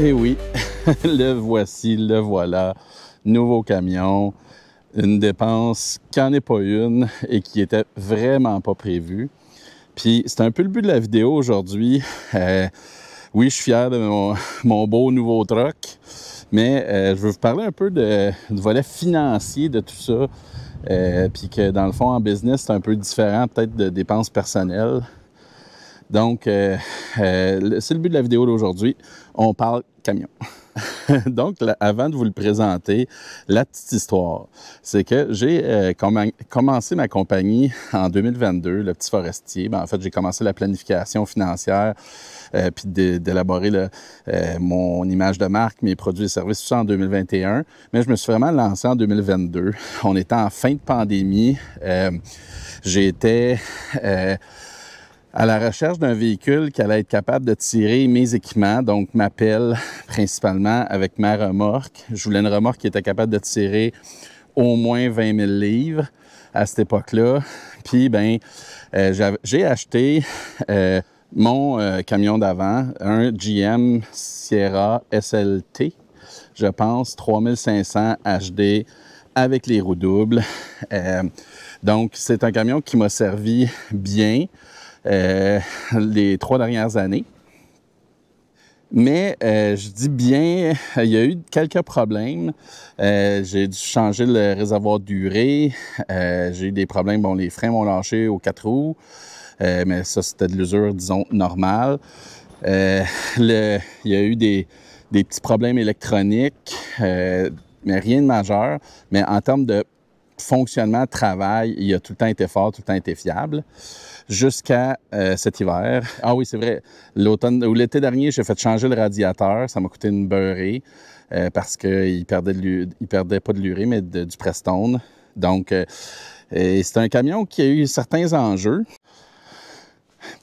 Et oui, le voici, le voilà, nouveau camion, une dépense qui n'en est pas une et qui était vraiment pas prévue. Puis c'est un peu le but de la vidéo aujourd'hui. Oui, je suis fier de mon beau nouveau truck, mais je veux vous parler un peu du volet financier de tout ça. Puis que dans le fond, en business, c'est un peu différent peut-être de dépenses personnelles. Donc, c'est le but de la vidéo d'aujourd'hui. On parle camion. Donc, là, avant de vous le présenter, la petite histoire, c'est que j'ai commencé ma compagnie en 2022, le Petit Forestier. En fait, j'ai commencé la planification financière, puis d'élaborer mon image de marque, mes produits et services, tout ça en 2021. Mais je me suis vraiment lancé en 2022. On était en fin de pandémie. J'étais à la recherche d'un véhicule qui allait être capable de tirer mes équipements, donc ma pelle principalement avec ma remorque. Je voulais une remorque qui était capable de tirer au moins 20 000 livres à cette époque-là. Puis, j'ai acheté mon camion d'avant, un GM Sierra SLT, je pense, 3500 HD avec les roues doubles. Donc, c'est un camion qui m'a servi bien les 3 dernières années. Mais je dis bien, il y a eu quelques problèmes. J'ai dû changer le réservoir d'urée. J'ai eu des problèmes. Bon, les freins m'ont lâché aux 4 roues. Mais ça, c'était de l'usure, disons, normale. Il y a eu des petits problèmes électroniques, mais rien de majeur. Mais en termes de fonctionnement, travail, il a tout le temps été fort, tout le temps été fiable. Jusqu'à cet hiver. Ah oui, c'est vrai, l'automne ou l'été dernier, j'ai fait changer le radiateur. Ça m'a coûté une beurrée parce qu'il perdait pas de l'urée, mais du Prestone. Donc, c'est un camion qui a eu certains enjeux.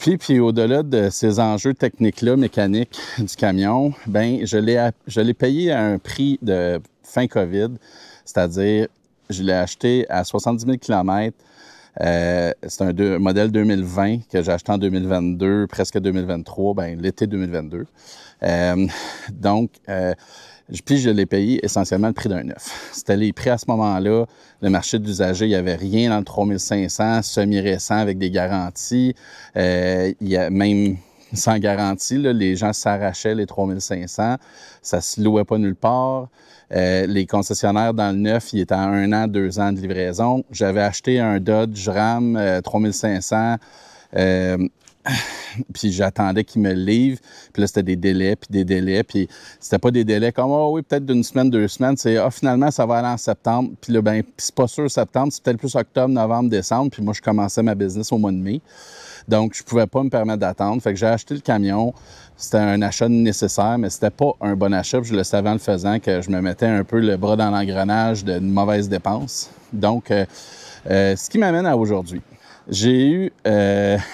Puis au-delà de ces enjeux techniques-là, mécaniques du camion, je l'ai payé à un prix de fin COVID, c'est-à-dire, je l'ai acheté à 70 000 km. C'est un modèle 2020 que j'ai acheté en 2022, presque 2023, l'été 2022. Puis je l'ai payé essentiellement le prix d'un neuf. C'était les prix à ce moment-là. Le marché de l'usager, il n'y avait rien dans le 3500, semi-récent avec des garanties. Il y a même sans garantie, là, les gens s'arrachaient les 3500. Ça se louait pas nulle part. Les concessionnaires dans le neuf, il était à 1 an, 2 ans de livraison. J'avais acheté un Dodge Ram 3500, puis j'attendais qu'ils me le livrent. Puis là, c'était des délais, puis c'était pas des délais comme « Oh oui, peut-être d'une semaine, 2 semaines. » C'est « Ah, finalement, ça va aller en septembre. » Puis là, c'est pas sûr septembre, c'est peut-être plus octobre, novembre, décembre. Puis moi, je commençais ma business au mois de mai. Donc, je pouvais pas me permettre d'attendre. Fait que j'ai acheté le camion. C'était un achat nécessaire, mais c'était pas un bon achat. Puis je le savais en le faisant que je me mettais un peu le bras dans l'engrenage d'une mauvaise dépense. Donc, ce qui m'amène à aujourd'hui. J'ai eu,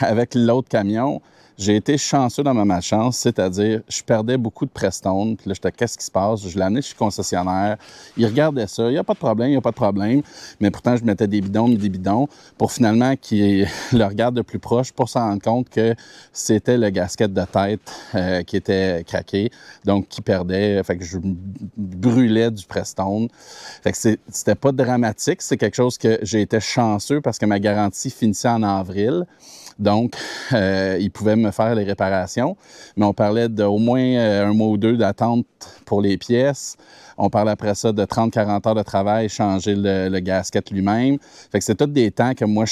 avec l'autre camion, j'ai été chanceux dans ma malchance, c'est-à-dire, je perdais beaucoup de Prestone. Puis là, j'étais, qu'est-ce qui se passe? Je l'ai amené chez le concessionnaire. Il regardait ça. Il n'y a pas de problème, il n'y a pas de problème. Mais pourtant, je mettais des bidons pour finalement qu'il le regarde de plus proche pour s'en rendre compte que c'était le gasket de tête qui était craqué, donc qui perdait. Fait que je brûlais du Prestone. Fait que c'était pas dramatique. C'est quelque chose que j'ai été chanceux parce que ma garantie finissait en avril. Donc, ils pouvaient me faire les réparations, mais on parlait d'au moins 1 mois ou 2 d'attente pour les pièces. On parlait après ça de 30-40 heures de travail, changer le gasket lui-même. Fait que c'est tous des temps que moi,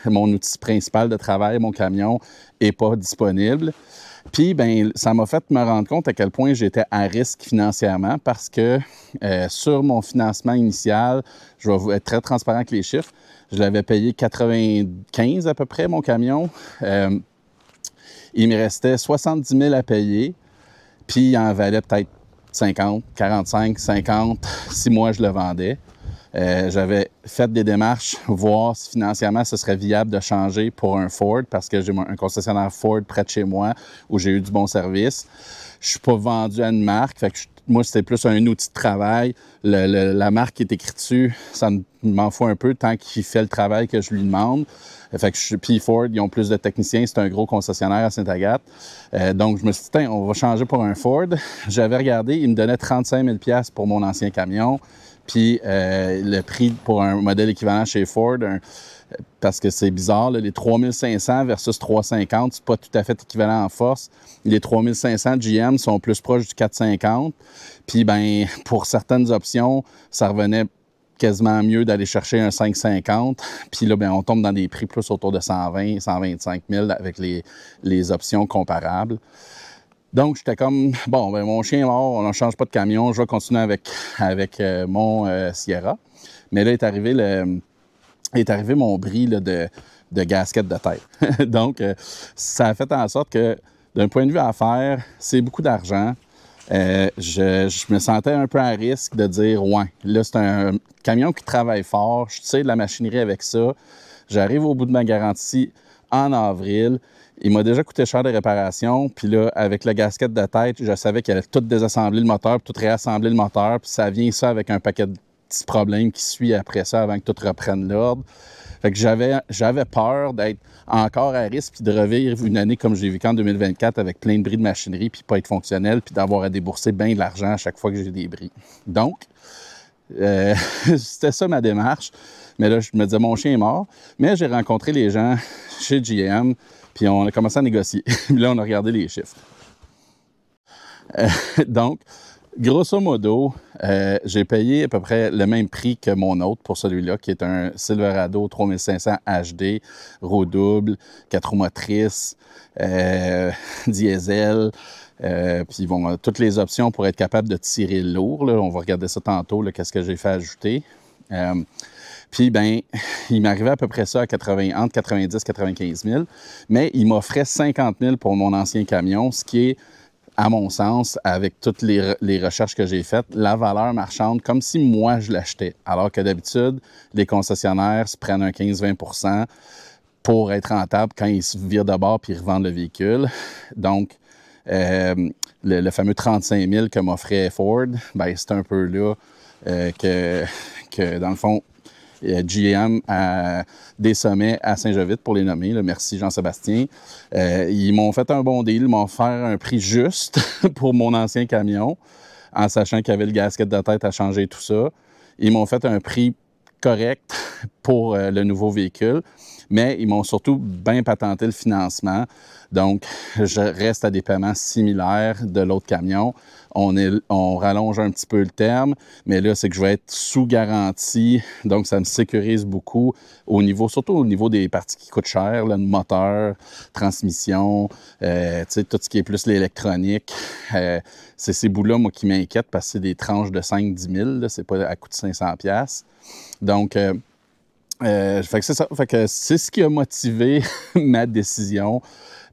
mon outil principal de travail, mon camion, n'est pas disponible. Puis, ça m'a fait me rendre compte à quel point j'étais à risque financièrement parce que sur mon financement initial, je vais vous être très transparent avec les chiffres, je l'avais payé 95 à peu près, mon camion. Il me restait 70 000 à payer, puis il en valait peut-être 50, 45, 50, si moi je le vendais. J'avais fait des démarches, voir si financièrement ce serait viable de changer pour un Ford parce que j'ai un concessionnaire Ford près de chez moi où j'ai eu du bon service. Je suis pas vendu à une marque, fait que moi, c'était plus un outil de travail. La marque qui est écrite dessus, ça m'en fout un peu tant qu'il fait le travail que je lui demande. Fait que puis Ford, ils ont plus de techniciens. C'est un gros concessionnaire à Sainte-Agathe. Donc, je me suis dit, tiens, on va changer pour un Ford. J'avais regardé, il me donnait 35 000 $ pour mon ancien camion. Puis le prix pour un modèle équivalent chez Ford, parce que c'est bizarre, là, les 3500 versus 350, c'est pas tout à fait équivalent en force. Les 3500 GM sont plus proches du 450. Puis, ben, pour certaines options, ça revenait quasiment mieux d'aller chercher un 550. Puis là, ben, on tombe dans des prix plus autour de 120, 125 000 avec les options comparables. Donc, j'étais comme, bon, ben, mon chien est mort, on ne change pas de camion, je vais continuer avec mon Sierra. Mais là, est arrivé mon bris là, de gasket de tête. Donc, ça a fait en sorte que, d'un point de vue affaires, c'est beaucoup d'argent. Je me sentais un peu à risque de dire, ouais, là, c'est un camion qui travaille fort, je sais de la machinerie avec ça. J'arrive au bout de ma garantie en avril. Il m'a déjà coûté cher de réparation. Puis là, avec le gasket de tête, je savais qu'il allait tout désassembler le moteur, puis tout réassembler le moteur. Puis ça vient ça avec un paquet de petits problèmes qui suit après ça avant que tout reprenne l'ordre. Fait que j'avais peur d'être encore à risque puis de revivre une année comme j'ai vécu en 2024 avec plein de bris de machinerie puis pas être fonctionnel puis d'avoir à débourser bien de l'argent à chaque fois que j'ai des bris. Donc, c'était ça ma démarche. Mais là, je me disais, mon chien est mort. Mais j'ai rencontré les gens chez GM puis on a commencé à négocier. Là, on a regardé les chiffres. Donc, grosso modo, j'ai payé à peu près le même prix que mon autre pour celui-là, qui est un Silverado 3500 HD, roue double, 4 roues motrices, diesel, puis bon, toutes les options pour être capable de tirer lourd. Là. On va regarder ça tantôt, qu'est-ce que j'ai fait ajouter. Puis, ben, il m'arrivait à peu près ça à entre 90 et 95 000, mais il m'offrait 50 000 pour mon ancien camion, ce qui est, à mon sens, avec toutes les recherches que j'ai faites, la valeur marchande, comme si moi, je l'achetais. Alors que d'habitude, les concessionnaires se prennent un 15-20 % pour être rentable quand ils se virent de bord puis ils revendent le véhicule. Donc, le fameux 35 000 que m'offrait Ford, ben, c'est un peu là que, dans le fond, GM a des sommets à Saint-Jovite, pour les nommer. Là, merci Jean-Sébastien. Ils m'ont fait un bon deal. Ils m'ont offert un prix juste pour mon ancien camion, en sachant qu'il y avait le gasket de tête à changer et tout ça. Ils m'ont fait un prix correct pour le nouveau véhicule, mais ils m'ont surtout bien patenté le financement. Donc, je reste à des paiements similaires de l'autre camion. On rallonge un petit peu le terme, mais là, c'est que je vais être sous garantie. Donc, ça me sécurise beaucoup surtout au niveau des parties qui coûtent cher, le moteur, transmission, tout ce qui est plus l'électronique. C'est ces bouts-là, moi, qui m'inquiètent parce que c'est des tranches de 5-10 000, là, c'est pas à coût de 500 $. Donc, fait que c'est ça. Fait que c'est ce qui a motivé ma décision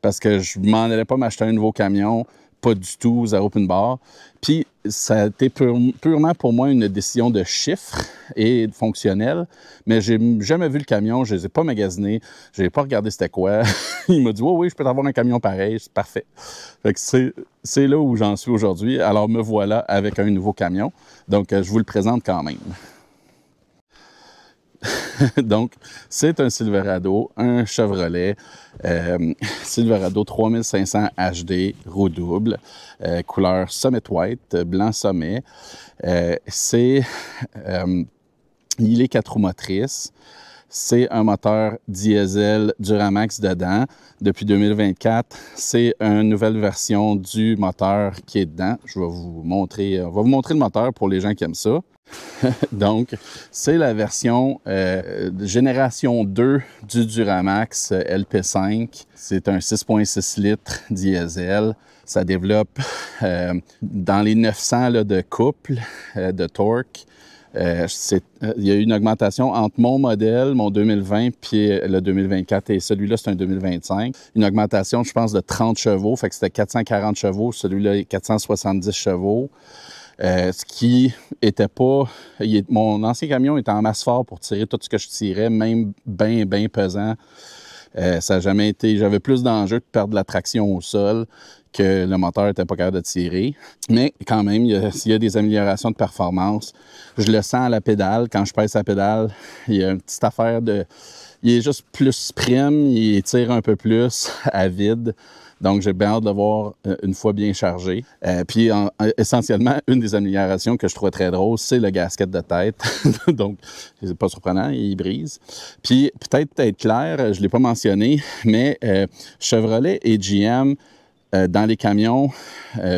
parce que je m'en allais pas m'acheter un nouveau camion, pas du tout, zéro pin bar. Puis ça a été purement pour moi une décision de chiffres et de fonctionnel, mais j'ai jamais vu le camion, je les ai pas magasinés, j'ai pas regardé c'était quoi. Il m'a dit oui, je peux avoir un camion pareil, c'est parfait. Fait que c'est là où j'en suis aujourd'hui. Alors me voilà avec un nouveau camion. Donc je vous le présente quand même. Donc, c'est un Silverado, un Chevrolet, Silverado 3500 HD, roue double, couleur Summit White, blanc sommet. Il est 4 roues motrices. C'est un moteur diesel Duramax dedans. Depuis 2024, c'est une nouvelle version du moteur qui est dedans. On va vous montrer le moteur pour les gens qui aiment ça. Donc, c'est la version génération 2 du Duramax LP5. C'est un 6,6 litres diesel. Ça développe dans les 900 là, de couple, de torque. Il y a eu une augmentation entre mon modèle, mon 2020, puis le 2024, et celui-là, c'est un 2025. Une augmentation, je pense, de 30 chevaux, fait que c'était 440 chevaux, celui-là, 470 chevaux. Ce qui était pas... mon ancien camion était en masse fort pour tirer tout ce que je tirais, même bien pesant. Ça n'a jamais été... J'avais plus d'enjeux de perdre la traction au sol que le moteur n'était pas capable de tirer. Mais quand même, s'il y a des améliorations de performance, je le sens à la pédale. Quand je pèse la pédale, il y a une petite affaire de... Il est juste plus prime, il tire un peu plus à vide. Donc, j'ai bien hâte de voir une fois bien chargé. Puis, essentiellement, une des améliorations que je trouvais très drôle, c'est le gasket de tête. Donc, c'est pas surprenant, il brise. Puis, peut-être être clair, je ne l'ai pas mentionné, mais Chevrolet et GM, dans les camions,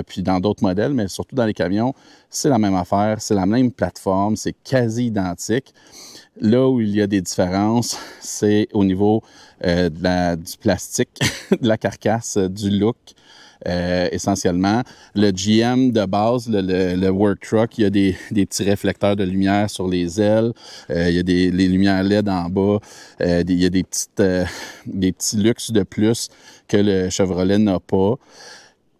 puis dans d'autres modèles, mais surtout dans les camions, c'est la même affaire, c'est la même plateforme, c'est quasi identique. Là où il y a des différences, c'est au niveau du plastique, de la carcasse, du look, essentiellement. Le GM de base, le Work Truck, il y a des petits réflecteurs de lumière sur les ailes, il y a les lumières LED en bas, il y a des petits luxes de plus que le Chevrolet n'a pas.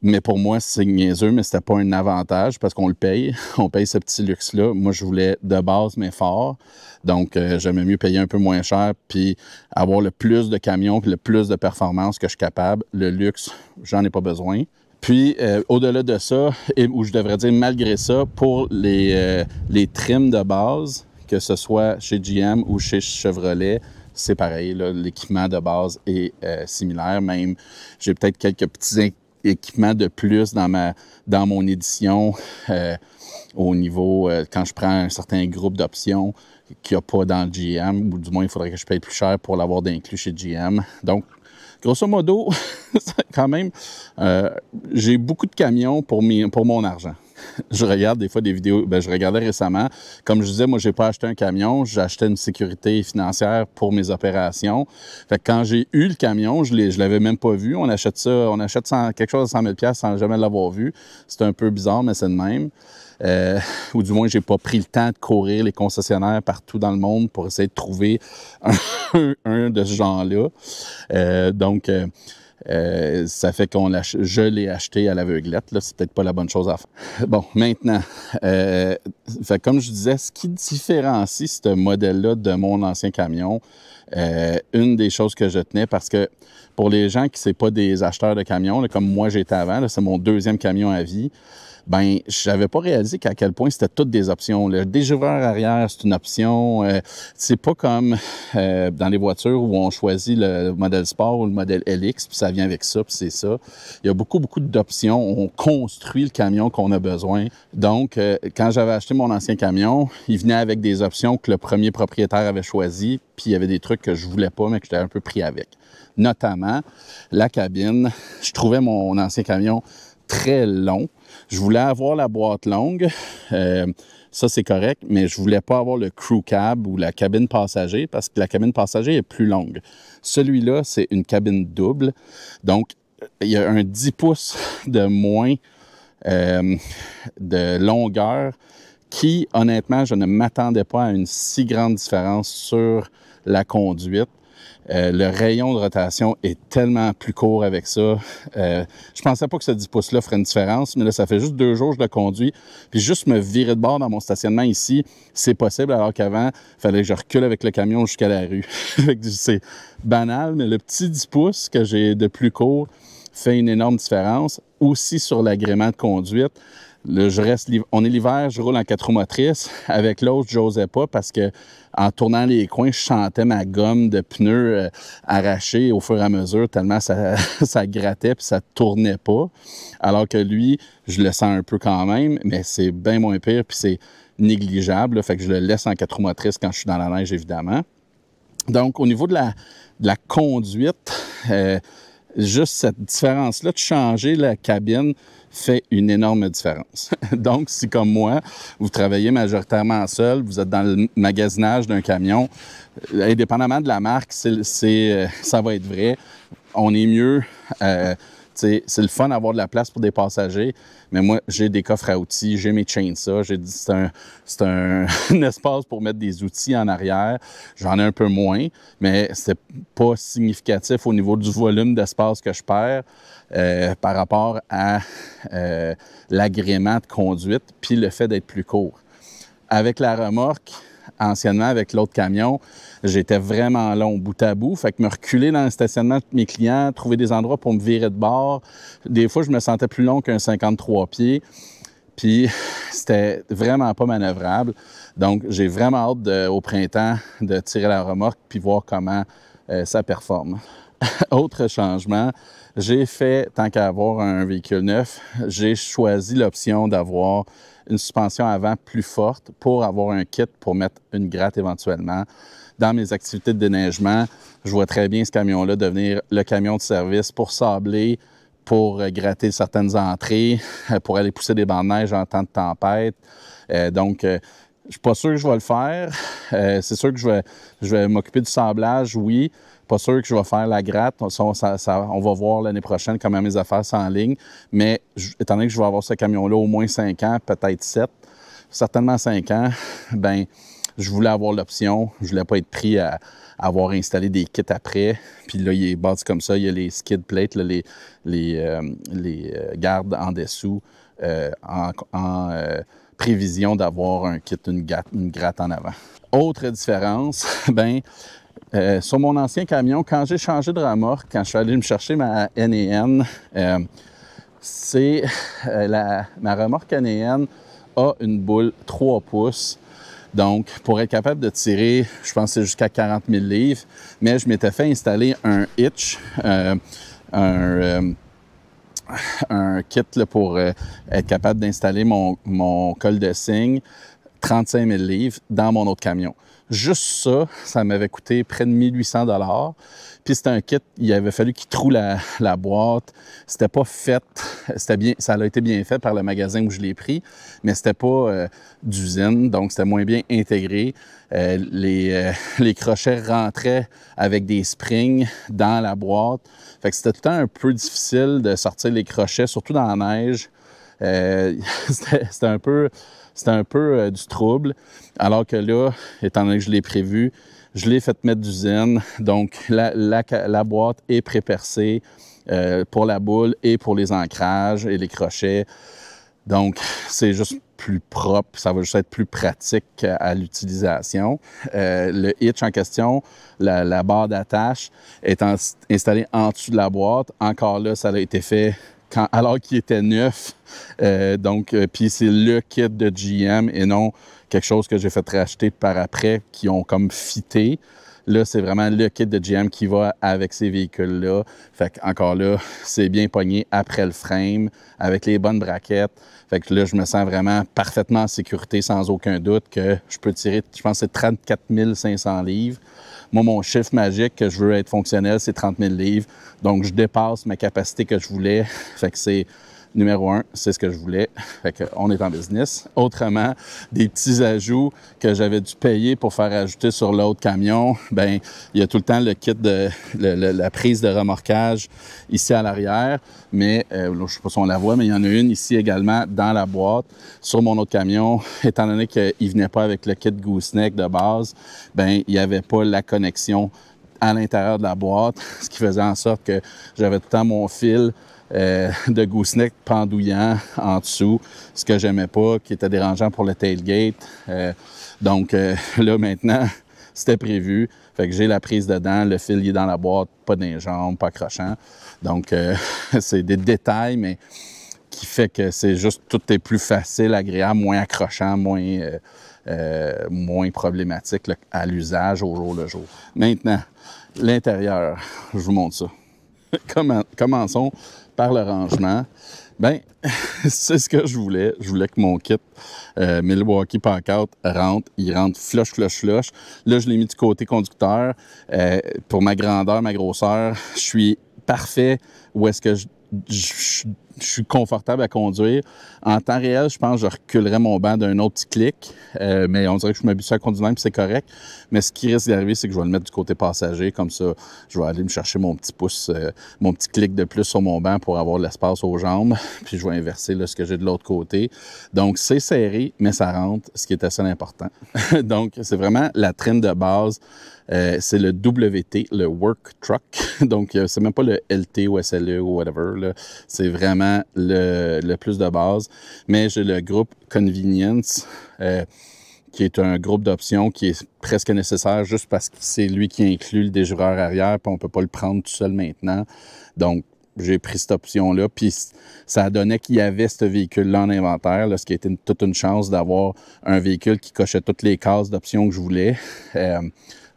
Mais pour moi, c'est niaiseux, mais c'était pas un avantage parce qu'on le paye. On paye ce petit luxe-là. Moi, je voulais de base, mais fort. Donc, j'aimais mieux payer un peu moins cher puis avoir le plus de camions puis le plus de performance que je suis capable. Le luxe, j'en ai pas besoin. Puis, au-delà de ça, ou je devrais dire malgré ça, pour les trims de base, que ce soit chez GM ou chez Chevrolet, c'est pareil. L'équipement de base est similaire. Même, j'ai peut-être quelques petits équipements de plus dans mon édition au niveau, quand je prends un certain groupe d'options qu'il n'y a pas dans le GM, ou du moins il faudrait que je paye plus cher pour l'avoir d'inclus chez GM. Donc, grosso modo, quand même, j'ai beaucoup de camions pour mon argent. Je regarde des fois des vidéos, je regardais récemment, comme je disais, moi j'ai pas acheté un camion, j'ai acheté une sécurité financière pour mes opérations. Fait que quand j'ai eu le camion, je l'avais même pas vu. On achète quelque chose de 100 000 $ sans jamais l'avoir vu. C'est un peu bizarre, mais c'est le même. Ou du moins, j'ai pas pris le temps de courir les concessionnaires partout dans le monde pour essayer de trouver un de ce genre-là. Ça fait je l'ai acheté à l'aveuglette. Là, c'est peut-être pas la bonne chose à faire. Bon, maintenant, comme je disais, ce qui différencie ce modèle-là de mon ancien camion, une des choses que je tenais, parce que pour les gens qui ne sont pas des acheteurs de camions, là, comme moi j'étais avant, là, c'est mon deuxième camion à vie, je n'avais pas réalisé qu'à quel point c'était toutes des options. Le déjoueur arrière, c'est une option. C'est pas comme dans les voitures où on choisit le modèle Sport ou le modèle LX, puis ça vient avec ça, puis c'est ça. Il y a beaucoup d'options. On construit le camion qu'on a besoin. Donc, quand j'avais acheté mon ancien camion, il venait avec des options que le premier propriétaire avait choisies, puis il y avait des trucs que je voulais pas, mais que j'étais un peu pris avec. Notamment, la cabine. Je trouvais mon ancien camion très long. Je voulais avoir la boîte longue, ça c'est correct, mais je voulais pas avoir le crew cab ou la cabine passager parce que la cabine passager est plus longue. Celui-là, c'est une cabine double, donc il y a un 10 pouces de moins de longueur qui, honnêtement, je ne m'attendais pas à une si grande différence sur la conduite. Le rayon de rotation est tellement plus court avec ça. Je pensais pas que ce 10 pouces-là ferait une différence, mais là, ça fait juste 2 jours que je le conduis. Puis juste me virer de bord dans mon stationnement ici, c'est possible, alors qu'avant, il fallait que je recule avec le camion jusqu'à la rue. C'est banal, mais le petit 10 pouces que j'ai de plus court fait une énorme différence. Aussi sur l'agrément de conduite. Là, on est l'hiver, je roule en 4 roues motrices. Avec l'autre, je n'osais pas parce que en tournant les coins, je sentais ma gomme de pneus arrachée au fur et à mesure, tellement ça grattait puis ça tournait pas. Alors que lui, je le sens un peu quand même, mais c'est bien moins pire puis c'est négligeable. Là, fait que je le laisse en 4 roues motrices quand je suis dans la neige, évidemment. Donc, au niveau de la conduite, juste cette différence-là de changer la cabine fait une énorme différence. Donc, si comme moi, vous travaillez majoritairement seul, vous êtes dans le magasinage d'un camion, indépendamment de la marque, ça va être vrai. On est mieux... c'est le fun d'avoir de la place pour des passagers, mais moi, j'ai des coffres à outils, j'ai mes chainsaws, c'est un espace pour mettre des outils en arrière. J'en ai un peu moins, mais c'est pas significatif au niveau du volume d'espace que je perds par rapport à l'agrément de conduite puis le fait d'être plus court. Avec la remorque, anciennement avec l'autre camion, j'étais vraiment long bout à bout. Fait que me reculer dans le stationnement de mes clients, trouver des endroits pour me virer de bord. Des fois, je me sentais plus long qu'un 53 pieds. Puis, c'était vraiment pas manœuvrable. Donc, j'ai vraiment hâte au printemps de tirer la remorque puis voir comment ça performe. Autre changement, j'ai fait, tant qu'à avoir un véhicule neuf, j'ai choisi l'option d'avoir une suspension avant plus forte pour avoir un kit pour mettre une gratte éventuellement. Dans mes activités de déneigement, je vois très bien ce camion-là devenir le camion de service pour sabler, pour gratter certaines entrées, pour aller pousser des bancs de neige en temps de tempête. Donc, je suis pas sûr que je vais le faire. C'est sûr que je vais m'occuper du sablage, oui. Pas sûr que je vais faire la gratte. On va voir l'année prochaine comment mes affaires s'enlignent. Mais étant donné que je vais avoir ce camion-là au moins 5 ans, peut-être 7, certainement 5 ans, ben je voulais avoir l'option. Je voulais pas être pris à avoir installé des kits après. Puis là, il est bâti comme ça. Il y a les skid plates, là, les gardes en dessous en prévision d'avoir un kit, une gratte en avant. Autre différence, ben sur mon ancien camion, quand j'ai changé de remorque, quand je suis allé me chercher ma N&N, ma remorque N&N a une boule 3 pouces. Donc, pour être capable de tirer, je pense que c'est jusqu'à 40 000 livres, mais je m'étais fait installer un hitch, un kit là, pour être capable d'installer mon col de cygne 35 000 livres dans mon autre camion. Juste ça m'avait coûté près de 1800 $. Puis c'était un kit, il avait fallu qu'il troue la boîte. C'était pas fait, ça a été bien fait par le magasin où je l'ai pris, mais c'était pas d'usine, donc c'était moins bien intégré. Les crochets rentraient avec des springs dans la boîte. Fait que c'était tout le temps un peu difficile de sortir les crochets, surtout dans la neige. C'était un peu du trouble, alors que là, étant donné que je l'ai prévu, je l'ai fait mettre d'usine. Donc, la boîte est pré-percée pour la boule et pour les ancrages et les crochets. Donc, c'est juste plus propre, ça va juste être plus pratique à l'utilisation. Le hitch en question, la barre d'attache est installée en dessous de la boîte. Encore là, ça a été fait alors qu'il était neuf. Puis c'est le kit de GM et non quelque chose que j'ai fait racheter par après qui ont comme fité. Là, c'est vraiment le kit de GM qui va avec ces véhicules-là. Fait qu'encore là, c'est bien pogné après le frame, avec les bonnes braquettes. Fait que là, je me sens vraiment parfaitement en sécurité, sans aucun doute, que je peux tirer, je pense que c'est 34 500 livres. Moi, mon chiffre magique que je veux être fonctionnel, c'est 30 000 livres. Donc, je dépasse ma capacité que je voulais. Fait que c'est numéro 1, c'est ce que je voulais. Fait qu'on est en business. Autrement, des petits ajouts que j'avais dû payer pour faire ajouter sur l'autre camion, ben il y a tout le temps le kit de la prise de remorquage ici à l'arrière. Mais, là, je ne sais pas si on la voit, mais il y en a une ici également dans la boîte. Sur mon autre camion, étant donné qu'il ne venait pas avec le kit gooseneck de base, ben il n'y avait pas la connexion à l'intérieur de la boîte, ce qui faisait en sorte que j'avais tout le temps mon fil de gooseneck pendouillant en dessous, ce que j'aimais pas, qui était dérangeant pour le tailgate. Donc là, maintenant, c'était prévu. Fait que j'ai la prise dedans, le fil il est dans la boîte, pas dans les jambes, pas accrochant. Donc, c'est des détails, mais qui fait que c'est juste, tout est plus facile, agréable, moins accrochant, moins problématique là, à l'usage au jour le jour. Maintenant, l'intérieur, je vous montre ça. Commençons par le rangement. Bien, c'est ce que je voulais. Je voulais que mon kit Milwaukee Packout rentre. Il rentre flush, flush, flush. Là, je l'ai mis du côté conducteur. Pour ma grandeur, ma grosseur, je suis parfait où est-ce que je suis confortable à conduire. En temps réel, je pense que je reculerais mon banc d'un autre petit clic, mais on dirait que je m'habitue à conduire même, puis c'est correct. Mais ce qui risque d'arriver, c'est que je vais le mettre du côté passager, comme ça, je vais aller me chercher mon petit pouce, mon petit clic de plus sur mon banc pour avoir de l'espace aux jambes, puis je vais inverser là, ce que j'ai de l'autre côté. Donc, c'est serré, mais ça rentre, ce qui est assez important. Donc, c'est vraiment la trim de base. C'est le WT, le Work Truck. Donc, c'est même pas le LT ou SLE ou whatever. Là. C'est vraiment le plus de base. Mais j'ai le groupe Convenience qui est un groupe d'options qui est presque nécessaire juste parce que c'est lui qui inclut le déjureur arrière, puis on ne peut pas le prendre tout seul maintenant. Donc, j'ai pris cette option-là, puis ça donnait qu'il y avait ce véhicule-là en inventaire, là, ce qui a été toute une chance d'avoir un véhicule qui cochait toutes les cases d'options que je voulais.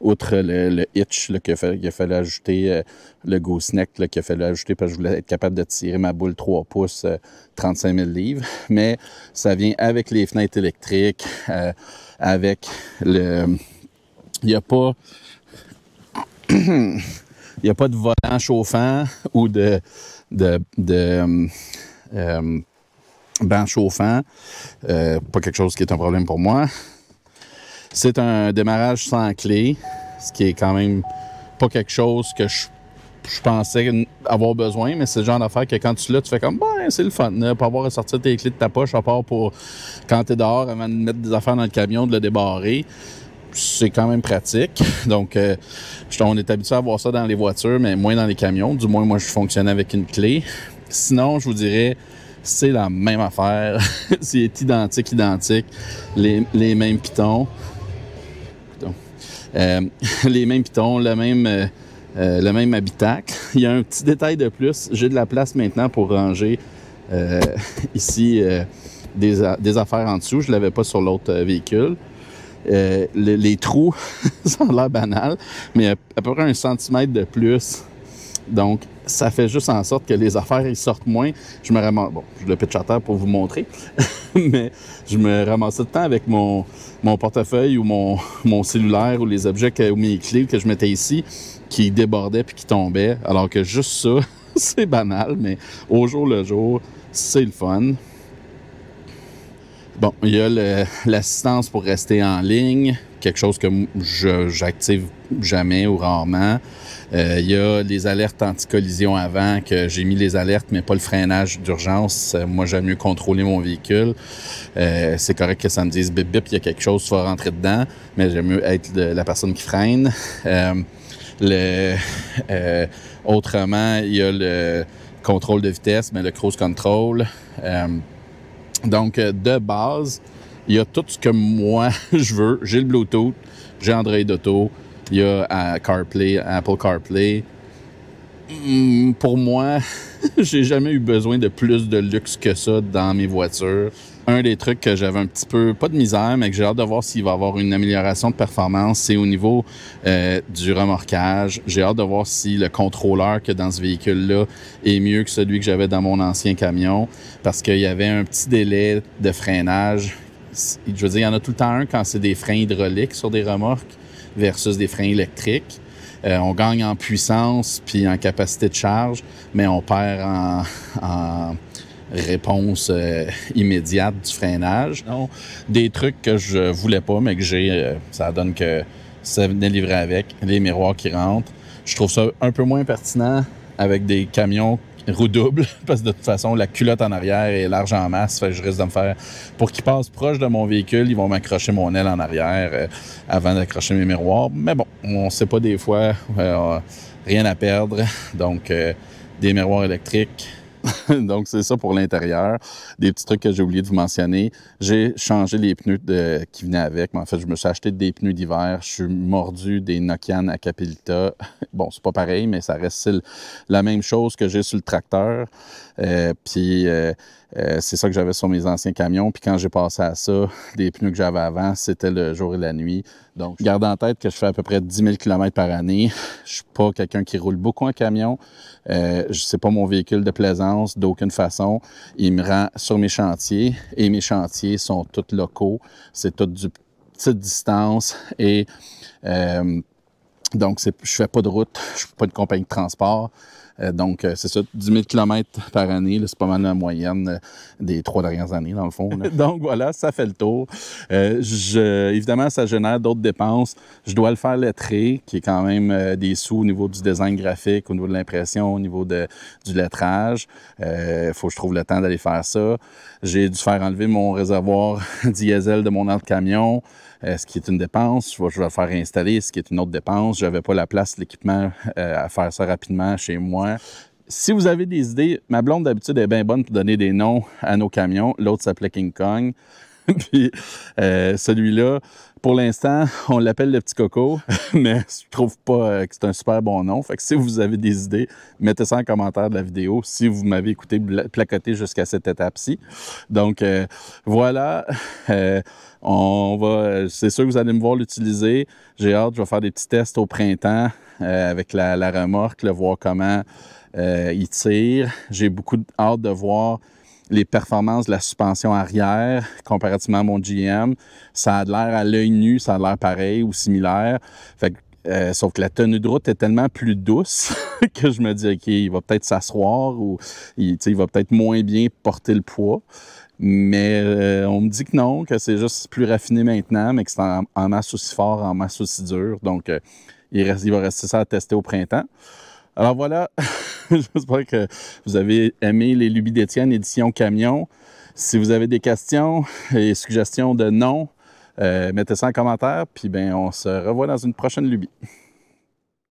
Outre le hitch qu'il a fallu ajouter, le gooseneck qu'il a fallu ajouter parce que je voulais être capable de tirer ma boule 3 pouces, 35 000 livres. Mais ça vient avec les fenêtres électriques, avec le... Il n'y a pas... Il n'y a pas de volant chauffant ou de banc chauffant. Pas quelque chose qui est un problème pour moi. C'est un démarrage sans clé, ce qui est quand même pas quelque chose que je pensais avoir besoin, mais c'est le genre d'affaire que quand tu l'as, tu fais comme, ben, c'est le fun, là, pas avoir à sortir tes clés de ta poche, à part pour quand tu es dehors, avant de mettre des affaires dans le camion, de le débarrer. C'est quand même pratique. Donc, on est habitué à voir ça dans les voitures, mais moins dans les camions. Du moins, moi, je fonctionnais avec une clé. Sinon, je vous dirais, c'est la même affaire. C'est identique. Les mêmes pitons. Les mêmes pitons, le même habitacle. Il y a un petit détail de plus. J'ai de la place maintenant pour ranger ici des affaires en dessous. Je ne l'avais pas sur l'autre véhicule. Les trous, ça a l'air banal, mais à peu près 1 centimètre de plus. Donc, ça fait juste en sorte que les affaires, ils sortent moins. Je me ramasse... Bon, je le pitch à terre pour vous montrer, mais je me ramassais tout le temps avec mon portefeuille ou mon cellulaire ou les objets ou mes clés que je mettais ici qui débordaient puis qui tombaient. Alors que juste ça, c'est banal, mais au jour le jour, c'est le fun. Bon, il y a l'assistance pour rester en ligne, quelque chose que j'active jamais ou rarement. Il y a les alertes anti-collision avant, que j'ai mis les alertes, mais pas le freinage d'urgence. Moi, j'aime mieux contrôler mon véhicule. C'est correct que ça me dise bip bip, il y a quelque chose, tu vas rentrer dedans, mais j'aime mieux être la personne qui freine. Autrement, il y a le contrôle de vitesse, mais le cruise control. Donc, de base, il y a tout ce que moi, je veux. J'ai le Bluetooth, j'ai Android Auto, il y a Apple CarPlay. Pour moi, j'ai jamais eu besoin de plus de luxe que ça dans mes voitures. Un des trucs que j'avais un petit peu, pas de misère, mais que j'ai hâte de voir s'il va y avoir une amélioration de performance, c'est au niveau du remorquage. J'ai hâte de voir si le contrôleur qu'il y a dans ce véhicule-là est mieux que celui que j'avais dans mon ancien camion, parce qu'il y avait un petit délai de freinage. Je veux dire, il y en a tout le temps un quand c'est des freins hydrauliques sur des remorques versus des freins électriques. On gagne en puissance puis en capacité de charge, mais on perd en réponse immédiate du freinage. Donc, des trucs que je voulais pas, mais que j'ai, ça donne que ça venait livré avec, les miroirs qui rentrent. Je trouve ça un peu moins pertinent avec des camions roue double, parce que de toute façon, la culotte en arrière est large en masse, fait que je risque de me faire... Pour qu'ils passent proche de mon véhicule, ils vont m'accrocher mon aile en arrière avant d'accrocher mes miroirs. Mais bon, on sait pas des fois, rien à perdre. Donc, des miroirs électriques. Donc, c'est ça pour l'intérieur. Des petits trucs que j'ai oublié de vous mentionner. J'ai changé les pneus qui venaient avec. Mais en fait, je me suis acheté des pneus d'hiver. Je suis mordu des Nokian Acapelita. Bon, c'est pas pareil, mais ça reste la même chose que j'ai sur le tracteur. C'est ça que j'avais sur mes anciens camions. Puis quand j'ai passé à ça, des pneus que j'avais avant, c'était le jour et la nuit. Donc, garde en tête que je fais à peu près 10 000 km par année. Je suis pas quelqu'un qui roule beaucoup en camion. C'est pas mon véhicule de plaisance d'aucune façon. Il me rend sur mes chantiers et mes chantiers sont tous locaux. C'est tout du petite distance et donc je fais pas de route, je fais pas de compagnie de transport. Donc, c'est ça, 10 000 km par année, c'est pas mal la moyenne des 3 dernières années, dans le fond. Donc, voilà, ça fait le tour. Évidemment, ça génère d'autres dépenses. Je dois le faire lettrer, qui est quand même des sous au niveau du design graphique, au niveau de l'impression, au niveau du lettrage. Faut que je trouve le temps d'aller faire ça. J'ai dû faire enlever mon réservoir diesel de mon autre camion. Ce qui est une dépense, je vais le faire installer, ce qui est une autre dépense. Je n'avais pas la place, l'équipement à faire ça rapidement chez moi. Si vous avez des idées, ma blonde d'habitude est bien bonne pour donner des noms à nos camions. L'autre s'appelait King Kong. Puis celui-là, pour l'instant, on l'appelle le petit coco, mais je trouve pas que c'est un super bon nom. Fait que si vous avez des idées, mettez ça en commentaire de la vidéo si vous m'avez écouté placoter jusqu'à cette étape-ci. Donc voilà, c'est sûr que vous allez me voir l'utiliser. J'ai hâte, je vais faire des petits tests au printemps avec la remorque, voir comment il tire. J'ai beaucoup hâte de voir les performances de la suspension arrière comparativement à mon GM. Ça a l'air à l'œil nu, ça a l'air pareil ou similaire. Fait que, sauf que la tenue de route est tellement plus douce que je me dis, OK, il va peut-être s'asseoir ou il va peut-être moins bien porter le poids. Mais on me dit que non, que c'est juste plus raffiné maintenant, mais que c'est en masse aussi fort, en masse aussi dur. Donc, il va rester ça à tester au printemps. Alors voilà, j'espère que vous avez aimé les lubies d'Étienne édition camion. Si vous avez des questions et suggestions de noms, mettez ça en commentaire, puis ben on se revoit dans une prochaine lubie.